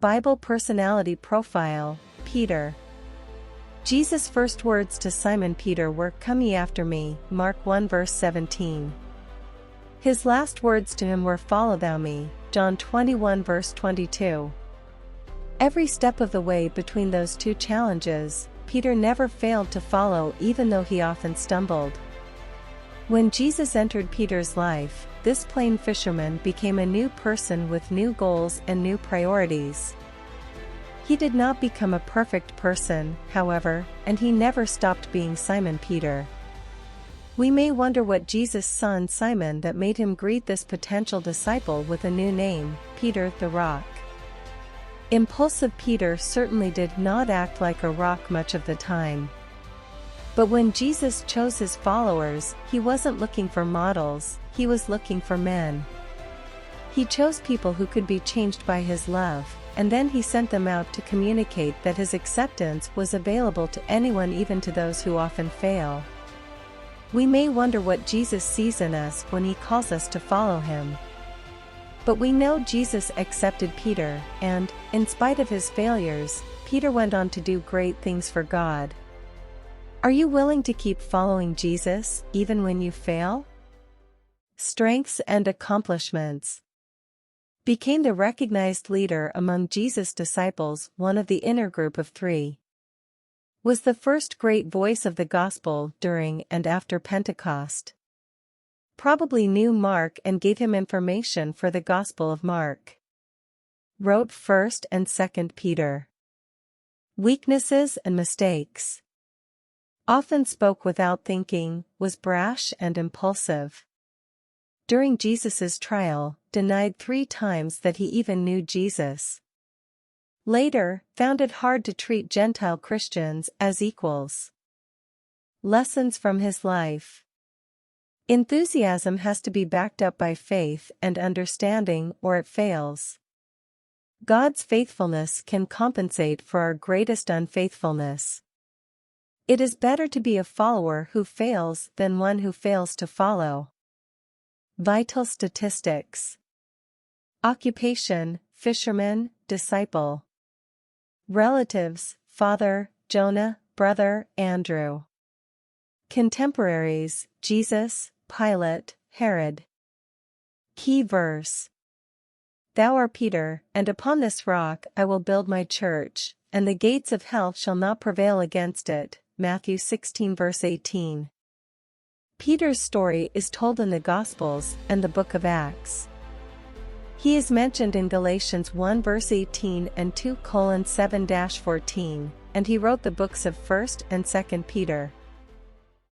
Bible personality profile, Peter. Jesus' first words to Simon Peter were, "Come ye after me," Mark 1 verse 17. His last words to him were, "Follow thou me," John 21 verse 22. Every step of the way between those two challenges, Peter never failed to follow, even though he often stumbled. When Jesus entered Peter's life, this plain fisherman became a new person with new goals and new priorities. He did not become a perfect person, however, and he never stopped being Simon Peter. We may wonder what Jesus saw in Simon that made him greet this potential disciple with a new name, Peter the Rock. Impulsive Peter certainly did not act like a rock much of the time. But when Jesus chose his followers, he wasn't looking for models, he was looking for men. He chose people who could be changed by his love, and then he sent them out to communicate that his acceptance was available to anyone, even to those who often fail. We may wonder what Jesus sees in us when he calls us to follow him. But we know Jesus accepted Peter, and, in spite of his failures, Peter went on to do great things for God. Are you willing to keep following Jesus, even when you fail? Strengths and accomplishments. Became the recognized leader among Jesus' disciples, one of the inner group of 3. Was the first great voice of the gospel during and after Pentecost. Probably knew Mark and gave him information for the Gospel of Mark. Wrote 1st and 2nd Peter. Weaknesses and mistakes. Often spoke without thinking, was brash and impulsive. During Jesus' trial, denied 3 times that he even knew Jesus. Later, found it hard to treat Gentile Christians as equals. Lessons from his life. Enthusiasm has to be backed up by faith and understanding, or it fails. God's faithfulness can compensate for our greatest unfaithfulness. It is better to be a follower who fails than one who fails to follow. Vital statistics. Occupation, fisherman, disciple. Relatives, father, Jonah, brother, Andrew. Contemporaries, Jesus, Pilate, Herod. Key verse. Thou art Peter, and upon this rock I will build my church, and the gates of hell shall not prevail against it. Matthew 16 verse 18. Peter's story is told in the Gospels and the book of Acts. He is mentioned in Galatians 1 verse 18 and 2:7-14, and he wrote the books of 1st and 2nd Peter.